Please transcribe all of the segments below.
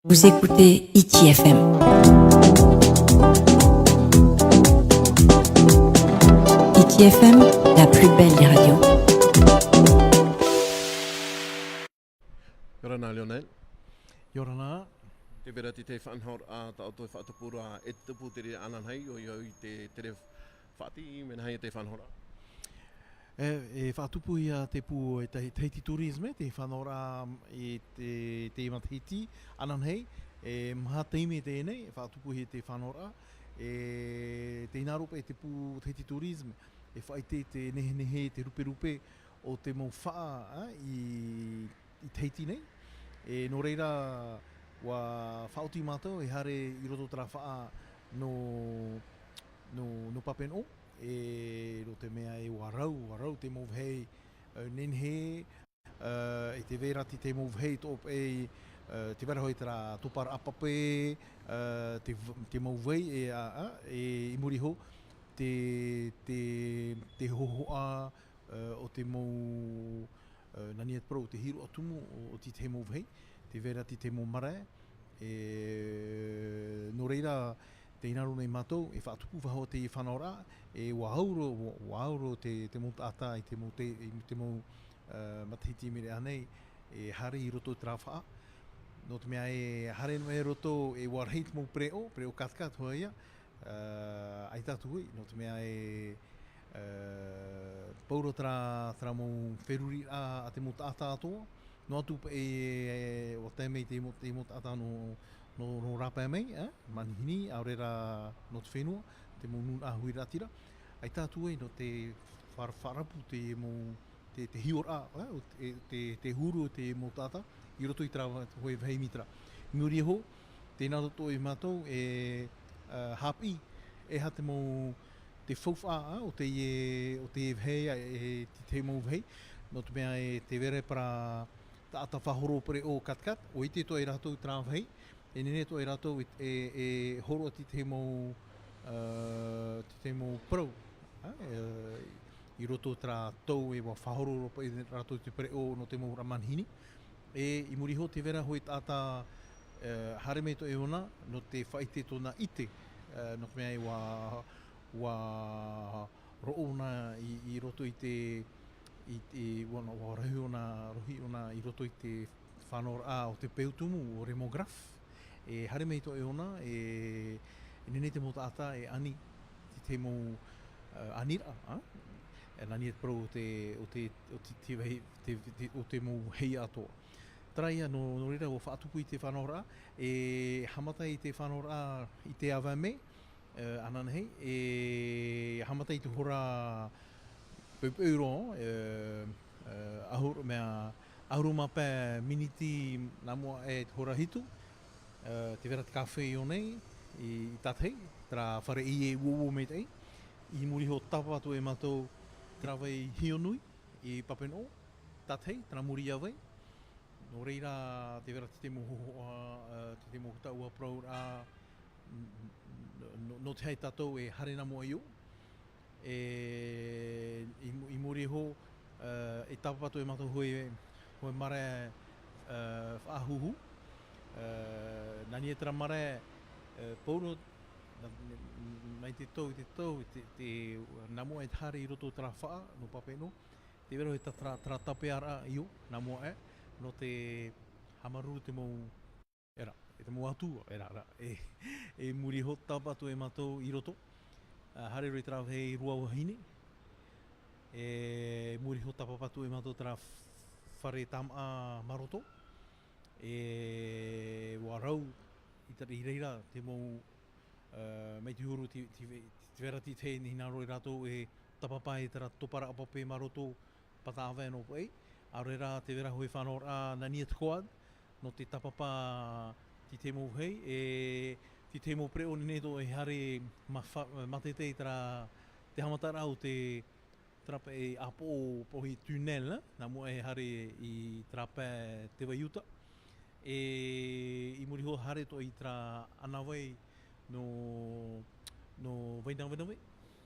Vous écoutez ITFM. ITFM, la plus belle des radios. Yorana Lionel. Yorana. Te vera te whanhor a ta auto whaatapura e tupu te re ananhei o iau I te whaati mena hei te whanhora. E whaatupu ia te pū e teiti turisme, te whanora e te imatahiti ananhei, e maha teime tēnei, e whaatupu ia te whanora, e te inaropa e te pū teiti turisme, e whaite te nehe te rupe o te mau whaa I teiti nei, e no reira wa whaoti mātou e hare I roto tara whaa no papeno, e ro te mea e warau te mauhei nenhe e te verati te mauhei top e te warahoi tara topara apape te mauhei e I muri ho te hohoa o te mau nani at pro te hiro atumu o te mauhei te verati te mau marae e no reira te inaro nei mātou, e whaatupu whaho te whanora, e wahauro te mōtata I te mō matahiti mere anei, e hare I roto tera whaa. No te mea e hare no e roto e warheit mō preo katkat hoa ia, ai tātu hui, no te mea e pauro tera mō wheruri a te mōtata atoa, no atu o tēmei te mōtata no rapa mei, manihini, aurera no te whenua, te mō nun ahui ratira. Ai tātu no te wharapu te hiora, te huru te mō tata, I roto I tera hoi vhei mitra. Muri ho, tēnā roto I mātou e hapi, e ha te mō te whauwha o te vhei, te mō vhei, no te mea e te vere para ta ata whahoro pere o katkat, o I te to I rato I tera vhei, e nene to I rato e horo ati te mō pro, I roto tera tau e wa whahoro ropa I rato te pere o no te mō ramanhini. E I muri ho te vera hoi tata hare me to e ona no te whaite tōna ite, no te mea e wa roona I roto I te rahi ona rohi ona I roto I te whanora o te peutumu o remograf. E hare mei to e ona e nene te mōtata e ani te mō anira e nani et pro o te mō hei atoa. Traia no reira o whaatupu I te whanora e hamata I te whanora I te awame ananhei e hamata I te hora peupeuro ahuru mea ahuru mapē miniti namua e te hora hitu te vera te kawhi I nei I tathei, tera whare I e uowo me tei, I muri ho tapa atu e mātou tera wei hionui I papeno, tathei, tera muri awei. No reira te vera te mo hohoa, te mo hutaua praura, no te hei tātou e hare namo I o. I muri ho, e tapa atu e mātou hoi mare whaahuhu. Nani e tera mare pauro mai te tau te namo e hare I roto tera whaa no papeno te vera hoi tera tape ara I o namo no te hamaru te mō te mō atua e muri ho tapa atu e mātou I roto hare roi tera hei rua wahine e muri ho tapa atu e mātou tera whare tama maroto e warau I reira te mō mei te huru te vera ti te ni naro I rato e tapapa e tera topara apape maroto pata awe no pei a reira te vera hoi whanora nani at koad no te tapapa te mō hei e te mō preo nene to e hare matete tera te hamatara o te trapa e apo pohi tunnel na mo e hare I trapa te waiuta e I muri ho hare to I tra anawei no wainawai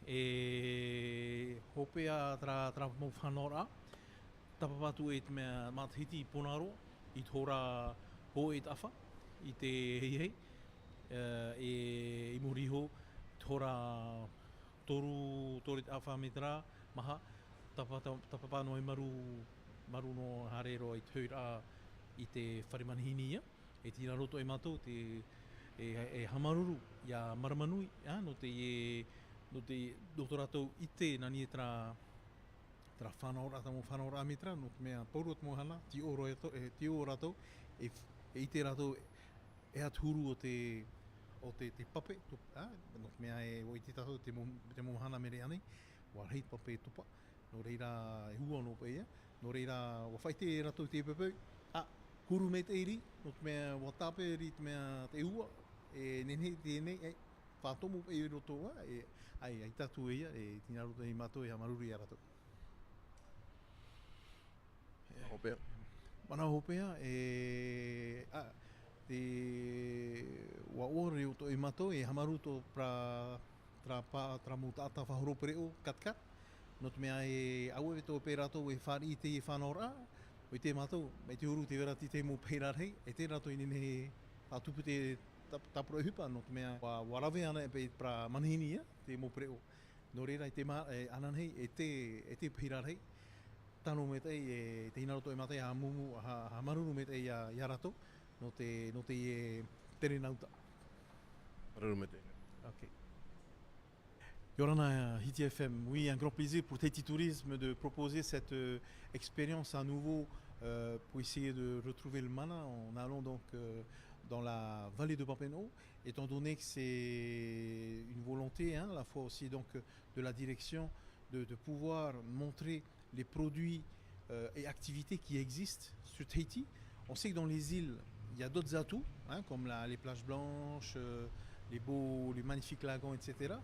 e hopea tra mo whanora tapapatu e te mea matahiti I Ponaro I tora ho e tafa i te hei e i moriho tora toru te awhametra maha tapapa no e maru no harero i te hura i te wharemanihini ia e tina roto e matou e hamaruru ia maramanui no te ratou i te nani e tra whanaora tamo whanaora ametra no te mea paurot mohana ti o ratou e i te ratou e athuru o te pape no te mea e o i te tatou te mohana mere anei wa rei pape tupa no reira e hua no pe ia no reira wa whaite e ratou te pepe huru me te iri no te mea wa tape ri te mea te hua e nenei te nei whātomu pe i roto ai tatu e ia e tina roto i matou e hamaruru i a ratou. Hopea. Mana hopea te wa ore o to i matou e hamaru to tra mu tata whahoropere o katkat no te mea e au e to pe ratou e whari i te i whanora o i te matou me te uru te vera ti te mo peira rei e te ratou i nene atupu te tapro e hupa no te mea wa rawe ana e pe pra manihini ia te mo preo no reira i te ananhei e te peira rei tano me te e te hinaroto e mate ha mumu ha maruru me te ia ratou no te tere nauta. Maruru me te. Ok. Yorana Hiti FM, oui, un grand plaisir pour Tahiti Tourisme de proposer cette expérience à nouveau pour essayer de retrouver le mana en allant donc dans la vallée de Papineau, étant donné que c'est une volonté, à la fois aussi donc de la direction de pouvoir montrer les produits et activités qui existent sur Tahiti. On sait que dans les îles, il y a d'autres atouts, comme les plages blanches, les magnifiques lagons, etc.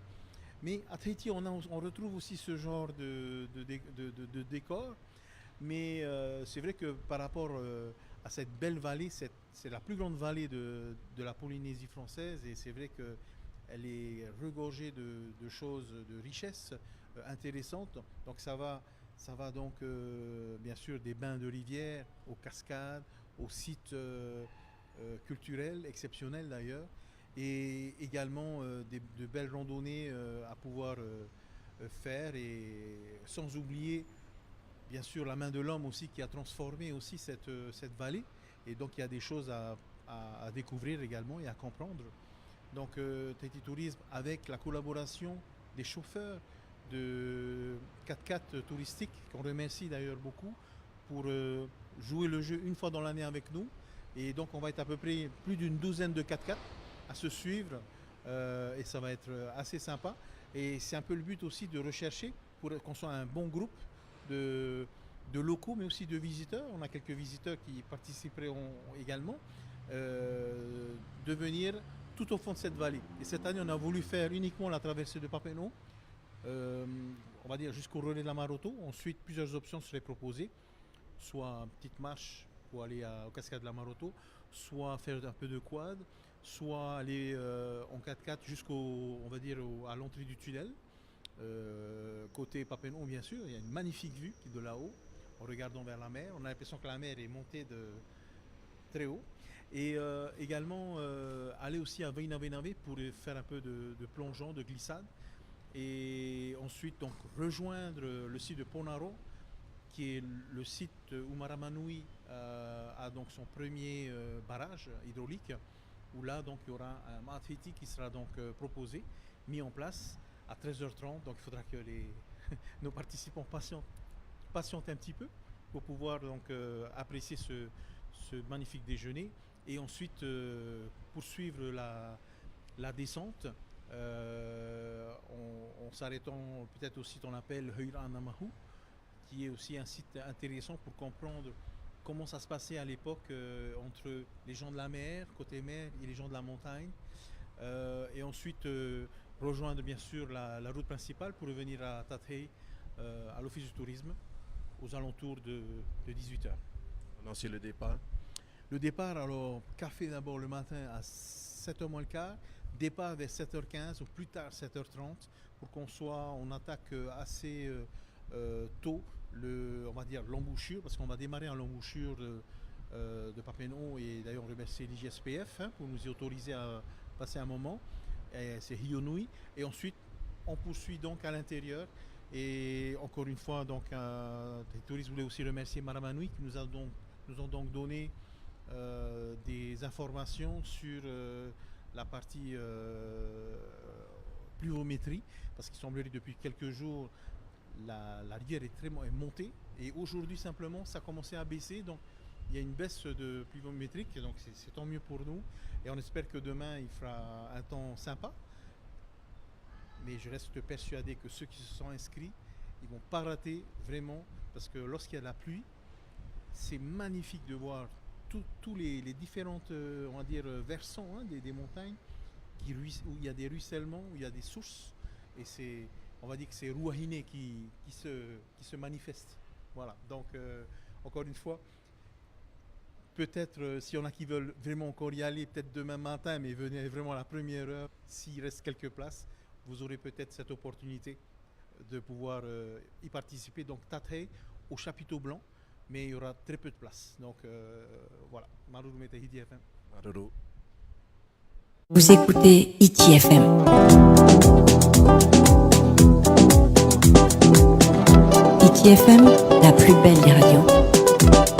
Mais à Tahiti, on retrouve aussi ce genre de décor. Mais c'est vrai que par rapport à cette belle vallée, c'est la plus grande vallée de la Polynésie française. Et c'est vrai qu'elle est regorgée de choses, de richesses intéressantes. Donc ça va donc bien sûr des bains de rivière, aux cascades, aux sites culturels exceptionnels d'ailleurs. Et également de belles randonnées à pouvoir faire, et sans oublier bien sûr la main de l'homme aussi qui a transformé aussi cette vallée, et donc il y a des choses à découvrir également et à comprendre. Donc Tahiti Tourisme, avec la collaboration des chauffeurs de 4x4 touristiques, qu'on remercie d'ailleurs beaucoup, pour jouer le jeu une fois dans l'année avec nous, et donc on va être à peu près plus d'une douzaine de 4x4 à se suivre et ça va être assez sympa, et c'est un peu le but aussi de rechercher pour qu'on soit un bon groupe de locaux mais aussi de visiteurs. On a quelques visiteurs qui participeront également de venir tout au fond de cette vallée, et cette année on a voulu faire uniquement la traversée de Papineau, on va dire jusqu'au relais de la Maroto. Ensuite plusieurs options seraient proposées, soit une petite marche pour aller aux cascades de la Maroto, soit faire un peu de quad, soit aller en 4x4 on va dire à l'entrée du tunnel, côté Papineau bien sûr. Il y a une magnifique vue qui est de là-haut, en regardant vers la mer. On a l'impression que la mer est montée de très haut. Et également aller aussi à Vainave pour faire un peu de plongeon, de glissade. Et ensuite donc rejoindre le site de Ponaro, qui est le site où Maramanui a donc son premier barrage hydraulique, où là donc il y aura un Maatiti qui sera donc proposé, mis en place à 13h30. Donc il faudra que nos participants patientent un petit peu pour pouvoir donc apprécier ce magnifique déjeuner, et ensuite poursuivre la descente en s'arrêtant peut-être au site qu'on appelle Heura Namahu, qui est aussi un site intéressant pour comprendre comment ça se passait à l'époque entre les gens de la mer, côté mer, et les gens de la montagne. Et ensuite rejoindre bien sûr la route principale pour revenir à Tathei, à l'office du tourisme, aux alentours de 18h. Non, c'est le départ. Le départ, alors, café d'abord le matin à 7h moins le quart, départ vers 7h15 ou plus tard 7h30, pour on attaque assez tôt on va dire l'embouchure, parce qu'on va démarrer à l'embouchure de Papineau et d'ailleurs remercier l'IGSPF pour nous y autoriser à passer un moment. C'est Hionui. Et ensuite, on poursuit donc à l'intérieur. Et encore une fois, donc, les touristes voulaient aussi remercier Maramanui qui nous ont donc donné des informations sur la partie pluviométrie, parce qu'il semblerait depuis quelques jours la rivière est montée et aujourd'hui simplement ça a commencé à baisser, donc il y a une baisse de pluviométrique, donc c'est tant mieux pour nous et on espère que demain il fera un temps sympa, mais je reste persuadé que ceux qui se sont inscrits ils vont pas rater vraiment, parce que lorsqu'il y a de la pluie c'est magnifique de voir tous les différentes on va dire versants des montagnes où il y a des ruissellements, où il y a des sources, et on va dire que c'est Ruahine qui se manifeste. Voilà, donc encore une fois, peut-être s'il y en a qui veulent vraiment encore y aller, peut-être demain matin, mais venez vraiment à la première heure, s'il reste quelques places, vous aurez peut-être cette opportunité de pouvoir y participer. Donc Tathei au chapiteau blanc, mais il y aura très peu de place. Donc voilà, Maruru Metahidi FM. Maruru. Vous écoutez ITFM. ITFM, la plus belle des radios.